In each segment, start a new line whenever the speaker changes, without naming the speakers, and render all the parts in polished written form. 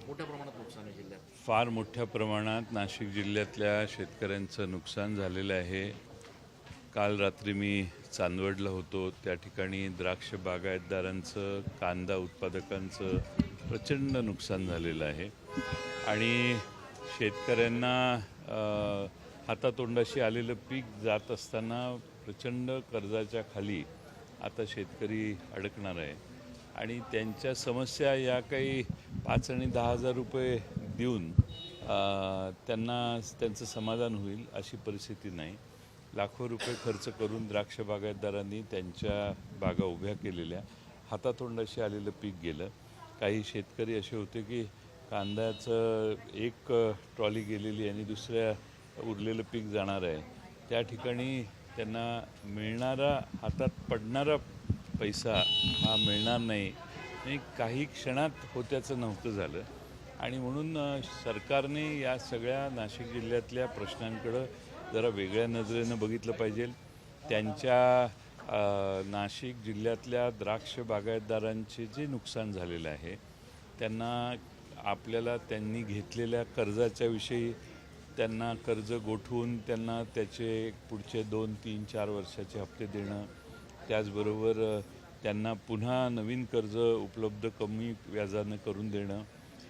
मोठ्या प्रमाणात नुकसान आहे जिल्ह्यात.
फार मोठ्या प्रमाणात नाशिक जिल्ह्यातल्या शेतकऱ्यांचं नुकसान झालेलं आहे. काल रात्री मी चांदवडला होतो. त्या ठिकाणी द्राक्ष बागायतदारांचं, कांदा उत्पादकांचं प्रचंड नुकसान झालेलं आहे आणि शेतकऱ्यांना हातातोंडाशी आलेलं पीक जात असताना प्रचंड कर्जाच्या खाली आता शेतकरी अडकणार आहे आणि त्यांच्या समस्या या काही 5 आणि 10 हजार रुपये देऊन त्यांना त्यांचं समाधान होईल अशी परिस्थिती नाही. लाखो रुपये खर्च करून द्राक्ष बागायतदारांनी त्यांच्या बागा उभ्या केलेल्या, हातातोंडाशी आलेलं पीक गेलं. काही शेतकरी असे होते की कांद्याचं एक ट्रॉली गेलेली आणि दुसऱ्या उरलेलं पीक जाणार आहे. त्या ठिकाणी त्यांना मिळणारा, हातात पडणारा पैसा हा मिळणार नाही आणि काही क्षणात होत्याचं नव्हतं झालं आणि म्हणून सरकारने या सगळ्या नाशिक जिल्ह्यातल्या प्रश्नांकडं जरा वेगळ्या नजरेनं बघितलं पाहिजे. त्यांच्या नाशिक जिल्ह्यातल्या द्राक्ष बागायतदारांचे जे नुकसान झालेलं आहे त्यांना आपल्याला त्यांनी घेतलेल्या कर्जाच्या विषयी त्यांना कर्ज गोठवून त्यांना त्याचे पुढचे 2, 3, 4 वर्षाचे हप्ते देणं, त्याचबरोबर त्यांना पुन्हा नवीन कर्ज उपलब्ध कमी व्याजानं करून देणं,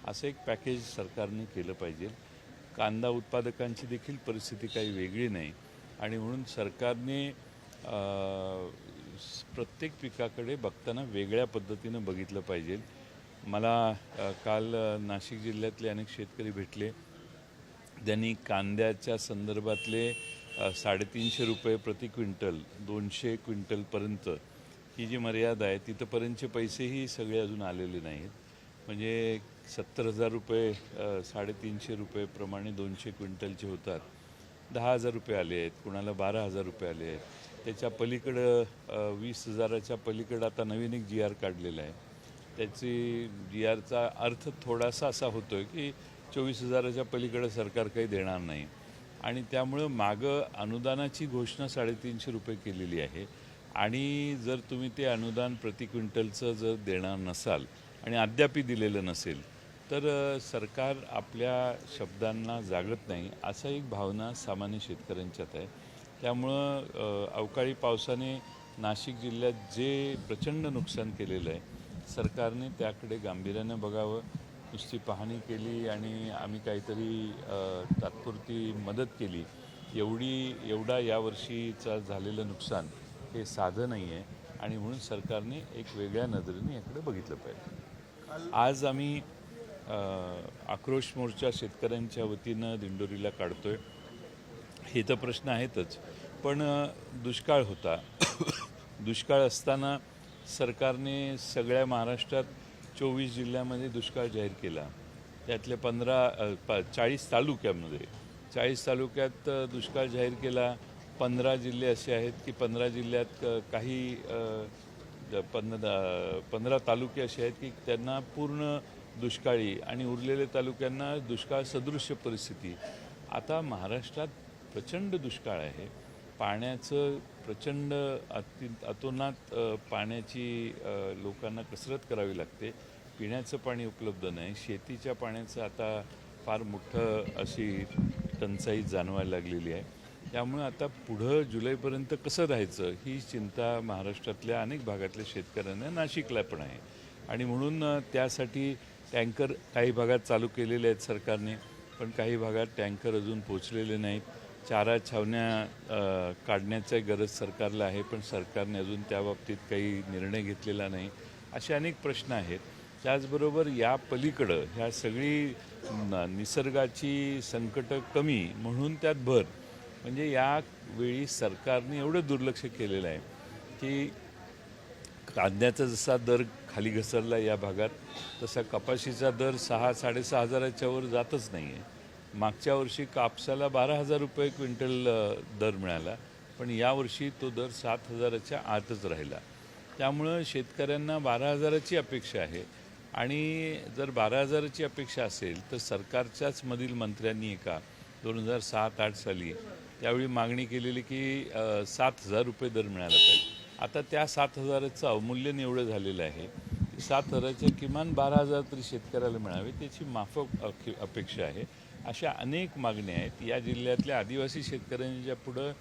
असं एक पॅकेज सरकारने केलं पाहिजे. कांदा उत्पादकांची देखील परिस्थिती काही वेगळी नाही आणि म्हणून सरकारने प्रत्येक पिकाकडे बघताना वेगळ्या पद्धतीनं बघितलं पाहिजे. मला काल नाशिक जिल्ह्यातले अनेक शेतकरी भेटले. त्यांनी कांद्याच्या संदर्भातले 350 रुपये प्रति क्विंटल 200 क्विंटलपर्यंत ही जी मर्यादा आहे तिथंपर्यंतचे पैसेही सगळे अजून आलेले नाहीत. म्हणजे 70,000 रुपये 350 रुपये प्रमाणे 200 क्विंटलचे होतात. 10,000 रुपये आले आहेत, कुणाला 12,000 रुपये आले आहेत. त्याच्या पलीकडं 20,000च्या पलीकडं आता नवीन एक GR काढलेला आहे. त्याची GRचा अर्थ थोडासा असा होतो आहे की 24,000च्या पलीकडं सरकार काही देणार नाही आणि त्यामुळं मागं अनुदानाची घोषणा 350 रुपये केलेली आहे आणि जर तुम्ही ते अनुदान प्रति क्विंटलचं जर देणार नसाल आणि अद्यापही दिलेलं नसेल तर सरकार आपल्या शब्दांना जागत नाही, असा एक भावना सामान्य शेतकऱ्यांच्यात आहे. त्यामुळं अवकाळी पावसाने नाशिक जिल्ह्यात जे प्रचंड नुकसान केलेलं आहे सरकारने त्याकडे गांभीर्यानं बघावं. नुसती पाहणी केली आणि आम्ही काहीतरी तात्पुरती मदत केली एवढा यावर्षीचा झालेलं नुकसान हे साधं नाही आहे आणि म्हणून सरकारने एक वेगळ्या नजरेने याकडे बघितलं पाहिजे. आज आम्ही आक्रोश मोर्चा शेतकऱ्यांच्या वतीनं दिंडोरीला काढतोय. हे तर प्रश्न आहेतच, पण दुष्काळ होता. दुष्काळ असताना सरकारने सगळ्या महाराष्ट्रात 24 जिल्ह्यामध्ये दुष्काळ जाहीर केला. त्यातल्या 40 तालुक्यामध्ये 40 तालुक्यात दुष्काळ जाहीर केला. 15 जिल्हे असे आहेत की 15 जिल्ह्यात काही 15 तालुके असे आहेत की त्यांना पूर्ण दुष्काळी आणि उरलेल्या तालुक्यांना दुष्काळ सदृश्य परिस्थिती. आता महाराष्ट्रात प्रचंड दुष्काळ आहे. पाण्याचं प्रचंड अतोनात पाण्याची लोकांना कसरत करावी लागते. पिण्याचं पाणी उपलब्ध नाही. शेतीच्या पाण्याचं आता फार मोठं अशी टंचाई जाणवायला लागलेली आहे. त्यामुळे आता पुढं जुलैपर्यंत कसं राहायचं ही चिंता महाराष्ट्रातल्या अनेक भागातल्या शेतकऱ्यांना, नाशिकला पण आहे आणि म्हणून त्यासाठी टँकर काही भागात चालू केलेले आहेत सरकारने, पण काही भागात टँकर अजून पोचलेले नाहीत. चारा छावण्या काढण्याची गरज सरकारला आहे, पण सरकारने अजून त्याबाबतीत काही निर्णय घेतलेला नाही. असे अनेक प्रश्न आहेत. त्याचबरोबर या पलीकडं ह्या सगळी निसर्गाची संकटं कमी म्हणून त्यात भर. म्हणजे यावेळी सरकारने एवढं दुर्लक्ष केलेलं आहे की कांद्याचा जसा दर खाली घसरला या भागात तसा कपाशीचा दर 6-6.5 हजाराच्या वर जातच नाही आहे. मागच्या वर्षी कापसाला 12,000 रुपये क्विंटल दर मिळाला, पण यावर्षी तो दर 7,000च्या आतच राहिला. त्यामुळं शेतकऱ्यांना 12,000ची अपेक्षा आहे आणि जर 12,000ची अपेक्षा असेल तर सरकारच्याच मधील मंत्र्यांनी एका 2007-08 साली त्यावेळी मागणी केलेली की 7,000 रुपये दर मिळाला पाहिजे. आता त्या 7,000चं अवमूल्यन एवढं झालेलं आहे 7,000च्या किमान 12,000 तरी शेतकऱ्याला मिळावे त्याची माफक अपेक्षा आहे. अशा अनेक मागण्या आहेत. या जिल्ह्यातल्या आदिवासी शेतकऱ्यांच्या पुढं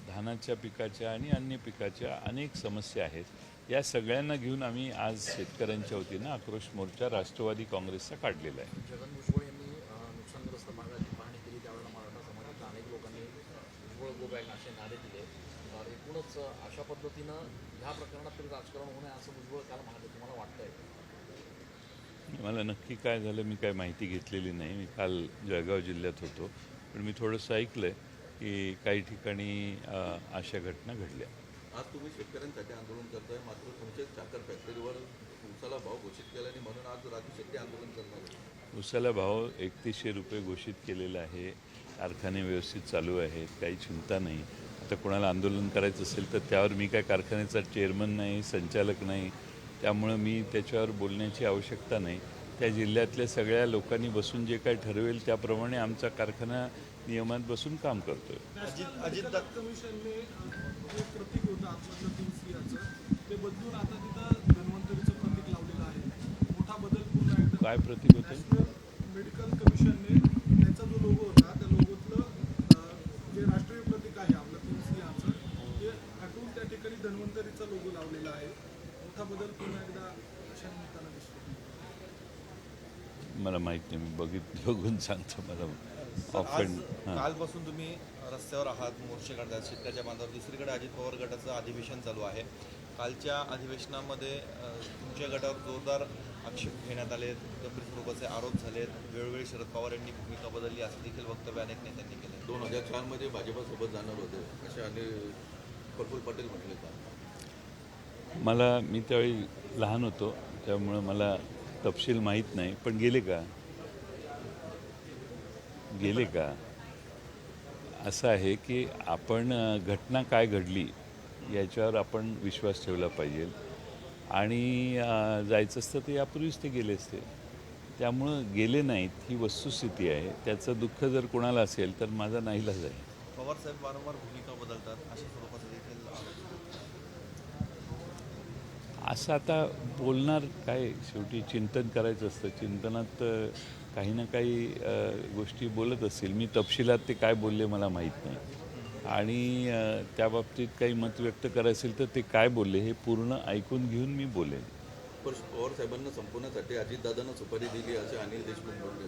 धानाच्या पिकाच्या आणि अन्य पिकाच्या अनेक समस्या आहेत. या सगळ्यांना घेऊन आम्ही आज शेतकऱ्यांच्या वतीनं आक्रोश मोर्चा राष्ट्रवादी काँग्रेसचा काढलेला आहे.
छगन भुजबळ यांनी नुकसानग्रस्त भागाची पाहणी केली, त्यावेळेला मराठा समाजाच्या अनेक लोकांनी भुजबळ गो बॅक असे नारे दिले. एकूणच अशा पद्धतीनं ह्या प्रकरणात तरी राजकारण होऊ नये असं भुजबळ काल म्हणाले. तुम्हाला वाटतंय?
मला नक्की काय झालं मी काय माहिती घेतलेली नाही. मी काल जळगाव जिल्ह्यात होतो, पण मी थोडंसं ऐकलं आहे की काही ठिकाणी अशा घटना घडल्या.
आज तुम्ही शेतकऱ्यांसाठी आंदोलन करताय, मात्र तुमच्या साखर फॅक्टरीवर उसाला भाव घोषित केला आणि म्हणून आज राजू शेट्टी आंदोलन करणार आहे.
उसाला भाव 3100 रुपये घोषित केलेला आहे. कारखाने व्यवस्थित चालू आहेत, काही चिंता नाही. आता कोणाला आंदोलन करायचं असेल तर त्यावर मी काय कारखान्याचा चेअरमन नाही, संचालक नाही, त्यामुळं मी त्याच्यावर बोलण्याची आवश्यकता नाही. त्या जिल्ह्यातल्या सगळ्या लोकांनी बसून जे काय ठरवेल त्याप्रमाणे आमचा कारखाना नियमात बसून काम करतो आहे.
अजित कमिशनने जे प्रतीक होतं आतमधलं 3 सिंहाचं ते बदलून आता तिथं धन्वंतरीचं प्रतीक लावलेलं आहे. मोठा बदल पुन्हा एकदा
काय प्रतीक होतं?
नॅशनल मेडिकल कमिशनने त्याचा जो लोगो होता त्या लोगोतलं जे राष्ट्रीय प्रतीक आहे आपलं 3 सिंहाचं ते हटवून त्या ठिकाणी धन्वंतरीचा लोगो लावलेला आहे. मोठा बदल पुन्हा एकदा अशा निमित्तानं दिसतो.
मला माहीत नाही, मी बघून सांगतो. मला
कालपासून तुम्ही रस्त्यावर आहात, मोर्चे काढतात शेतकऱ्याच्या बांधावर. दुसरीकडे अजित पवार गटाचं अधिवेशन चालू आहे. कालच्या अधिवेशनामध्ये तुमच्या गटावर जोरदार आक्षेप घेण्यात आले, गंभीर स्वरूपाचे आरोप झालेत. वेळोवेळी शरद पवार यांनी भूमिका बदलली असं देखील वक्तव्य अनेक नेत्यांनी केले.
2004 मध्ये भाजपासोबत जाणार होते असे अनेक प्रफुल्ल पटेल म्हटले का?
मी त्यावेळी लहान होतो, त्यामुळं मला तपशील माहीत नाही. पण गेले का असं आहे की आपण घटना काय घडली याच्यावर आपण विश्वास ठेवला पाहिजे. आणि जायचं असतं तर यापूर्वीच ते गेले असते. त्यामुळं गेले नाहीत ही वस्तुस्थिती आहे. त्याचं दुःख जर कोणाला असेल तर माझा नाईलाज आहे.
पवारसाहेब वारंवार भूमिका बदलतात अशा स्वरूपाचं देखील आरोप.
असं आता बोलणार काय, शेवटी चिंतन करायचं असतं. चिंतनात काही ना काही गोष्टी बोलत असतील. मी तपशिलात ते काय बोलले मला माहीत नाही. आणि त्या बाबतीत काही मत व्यक्त करायचं असेल तर ते काय बोलले हे पूर्ण ऐकून घेऊन मी बोलेन.
पण पवार साहेबांना संपवण्यासाठी अजितदादांना सुपारी दिली असे अनिल देशमुख बोलले.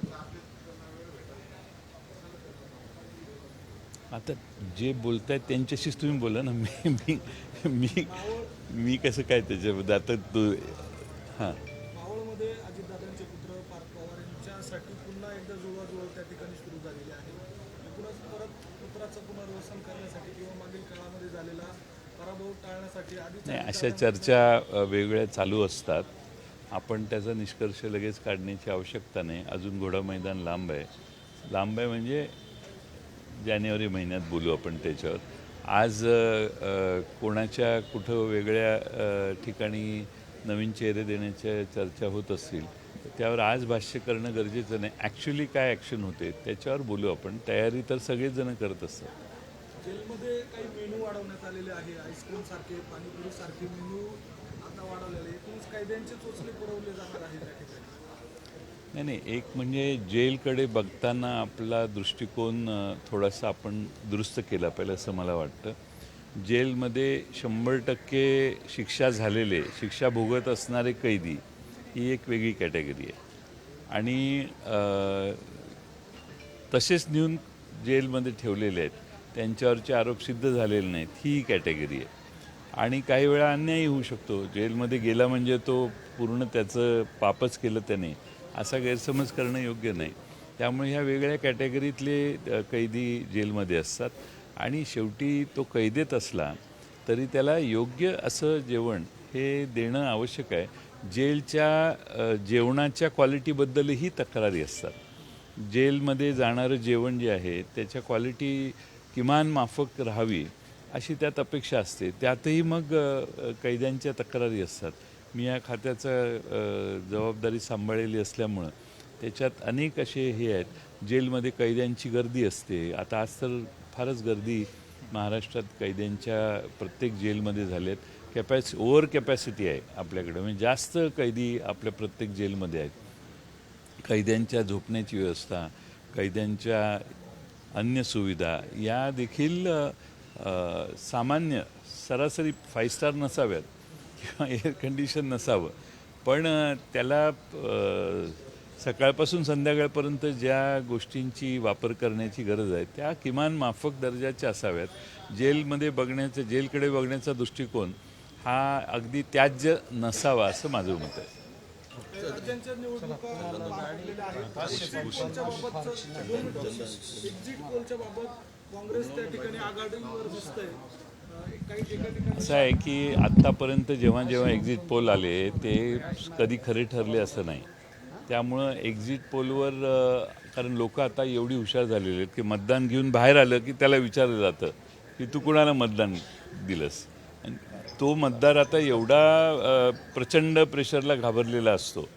आता जे बोलतायत त्यांच्याशीच तुम्ही बोला ना. मी मी मी कसं काय त्याच्याबद्दल आता तू हां.
मावळमध्ये अजितदादांचे पुत्र पार्थ पवार यांच्यासाठी पुन्हा एकदा जुळवाजुळव त्या ठिकाणी सुरू झालेली आहे. एकूणच परत पुत्राचं पुनर्वसन करण्यासाठी किंवा मागील काळामध्ये झालेला पराभव टाळण्यासाठी
नाही, अशा चर्चा वेगवेगळ्या चालू असतात. आपण त्याचा निष्कर्ष लगेच काढण्याची आवश्यकता नाही. अजून घोडा मैदान लांब आहे म्हणजे जानेवारी महिन्यात बोलू आपण त्याच्यावर. आज कोणाच्या कुठं वेगळ्या ठिकाणी नवीन चेहरे देण्याच्या चर्चा होत असतील तर त्यावर आज भाष्य करणं गरजेचं नाही. ॲक्च्युली काय ॲक्शन होते त्याच्यावर बोलू आपण. तयारी तर सगळेच जण करत असतात.
जेलमध्ये काही मेनू वाढवण्यात आलेले आहे. आईस्क्रीम सारखे, पाणीपुरी सारखे मेनू आता वाढवलेले. एकूणच कायद्यांचे चोचले पुरवले जाणार आहे त्या ठिकाणी.
नाही, एक म्हणजे जेलकडे बघताना आपला दृष्टिकोन थोडासा आपण दुरुस्त केला पाहिजे असं मला वाटतं. जेलमध्ये 100% शिक्षा झालेले, शिक्षा भोगत असणारे कैदी ही एक वेगळी कॅटेगरी आहे. आणि तसेच नेऊन जेलमध्ये ठेवलेले आहेत, त्यांच्यावरचे आरोप सिद्ध झालेले नाहीत ही कॅटेगरी आहे. आणि काही वेळा अन्यायही होऊ शकतो. जेलमध्ये गेला म्हणजे तो पूर्ण त्याचं पापच केलं त्याने असा गैरसमज करणं योग्य नाही. त्यामुळे ह्या वेगळ्या कॅटेगरीतले कैदी जेलमध्ये असतात. आणि शेवटी तो कैदेत असला तरी त्याला योग्य असं जेवण हे देणं आवश्यक आहे. जेलच्या जेवणाच्या क्वालिटीबद्दलही तक्रारी असतात. जेलमध्ये जाणारं जेवण जे आहे त्याच्या क्वालिटी किमान माफक राहावी अशी त्यात अपेक्षा असते. त्यातही मग कैद्यांच्या तक्रारी असतात. मी या खात्याचा जबाबदारी सांभाळलेली असल्यामुळं त्याच्यात अनेक असे हे आहेत. जेलमध्ये कैद्यांची गर्दी असते. आता आज तर फारच गर्दी महाराष्ट्रात कैद्यांच्या प्रत्येक जेलमध्ये झाल्यात. ओव्हर कॅपॅसिटी आहे आपल्याकडे, म्हणजे जास्त कैदी आपल्या प्रत्येक जेलमध्ये आहेत. कैद्यांच्या झोपण्याची व्यवस्था, कैद्यांच्या अन्य सुविधा या देखील सामान्य सरासरी 5 स्टार नसाव्यात किंवा एअर कंडिशन नसावं, पण त्याला सकाळपासून संध्याकाळपर्यंत ज्या गोष्टींची वापर करण्याची गरज आहे त्या किमान माफक दर्जाच्या असाव्यात. जेलकडे बघण्याचा दृष्टिकोन हा अगदी त्याज्य नसावा असं माझं मत आहे.
राज्यांच्या निवडणुका पार पडलेल्या आहेत. एक्झिट पोलच्या बाबत काँग्रेस त्या ठिकाणी आघाडीवर दिसतंय. काही ठिकाणी
असं आहे की आत्तापर्यंत जेव्हा जेव्हा एक्झिट पोल आले ते कधी खरे ठरले असं नाही. त्यामुळं एक्झिट पोलवर कारण लोक आता एवढी हुशार झालेली आहेत की मतदान घेऊन बाहेर आलं की त्याला विचारलं जातं की तू कुणाला मतदान दिलंस. आणि तो मतदार आता एवढा प्रचंड प्रेशरला घाबरलेला असतो.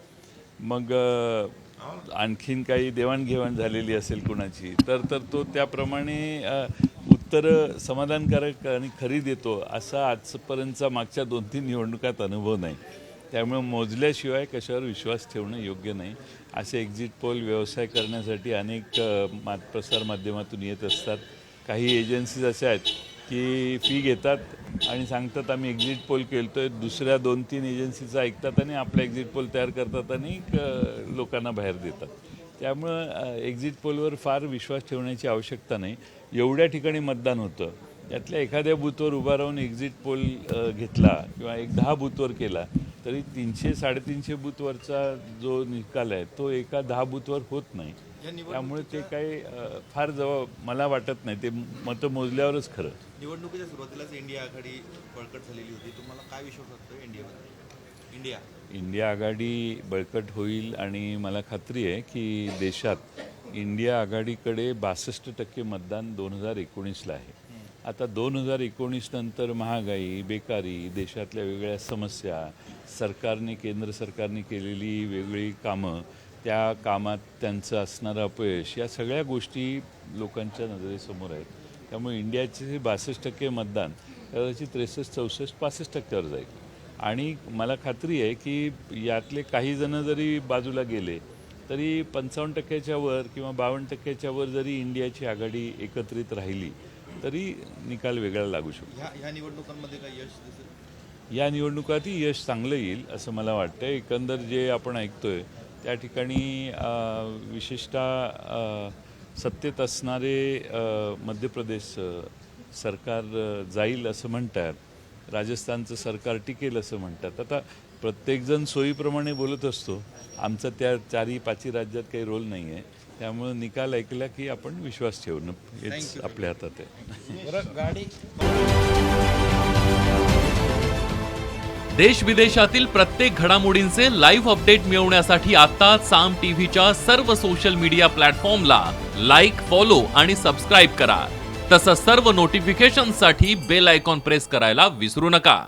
मग आणखीन काही देवाणघेवाण झालेली असेल कुणाची तर तो त्याप्रमाणे उत्तरं समाधानकारक आणि खरी देतो असा आजपर्यंतचा मागच्या 2-3 निवडणुकात अनुभव नाही. त्यामुळे मोजल्याशिवाय कशावर विश्वास ठेवणं योग्य नाही. असे एक्झिट पोल व्यवसाय करण्यासाठी अनेक प्रसार माध्यमातून येत असतात. काही एजन्सीज अशा आहेत की फी घेतात आणि सांगतात आम्ही एक्झिट पोल केलतोय, दुसऱ्या 2-3 एजन्सीचं ऐकतात आणि आपला एक्झिट पोल तयार करतात आणि लोकांना बाहेर देतात. त्यामुळं एक्झिट पोलवर फार विश्वास ठेवण्याची आवश्यकता नाही. एवढ्या ठिकाणी मतदान होतं, त्यातल्या एखाद्या बूथवर उभा राहून एक्झिट पोल घेतला किंवा 10 बूथवर केला तरी 300-350 बूथवरचा जो निकाल आहे तो एका 10 बूथवर होत नाही. त्यामुळे ते काही फार मला वाटत नाही, ते मतं मोजल्यावरच खरं.
निवडणुकीच्या सुरुवातीलाच इंडिया आघाडी बळकट झालेली होती. तुम्हाला काय विश्वास वाटतो
इंडिया आघाडी बळकट होईल आणि मला खात्री आहे की देशात इंडिया आघाडीकडे 62% मतदान 2019ला आहे. आता 2019 नंतर महागाई, बेकारी, देशातल्या वेगळ्या समस्या, केंद्र सरकारने केलेली वेगळी कामं, त्या कामात त्यांचं असणारं अपयश, या सगळ्या गोष्टी लोकांच्या नजरेसमोर आहेत. त्यामुळे इंडियाचे 62% मतदान कदाचित 63-64-65%वर जाईल. आणि मला खात्री आहे की यातले काही जण जरी बाजूला गेले तरी 55%च्या वर किंवा 52%च्या वर जरी इंडियाची आघाडी एकत्रित राहिली तरी निकाल वेगळा लागू शकतो.
ह्या निवडणुकांमध्ये काही यश दिसेल?
या निवडणुकातही यश चांगलं येईल असं मला वाटतं. एकंदर जे आपण ऐकतोय त्या ठिकाणी विशेषतः सत्तेत असणारे मध्य प्रदेश सरकार जाईल असं म्हणतात, राजस्थानचं सरकार टिकेल असं म्हणतात. आता प्रत्येकजण सोयीप्रमाणे बोलत असतो. आमचा त्या 4-5 राज्यात काही रोल नाही आहे. त्यामुळं निकाल ऐकला की आपण विश्वास ठेवणं हेच आपल्या हातात आहे.
देश विदेशातील प्रत्येक घडामोडींचे लाईव्ह अपडेट मिळवण्यासाठी आता साम टीव्हीच्या सर्व सोशल मीडिया प्लॅटफॉर्मला लाईक, फॉलो आणि सबस्क्राईब करा. तसंच सर्व नोटिफिकेशनसाठी बेल आयकॉन प्रेस करायला विसरू नका.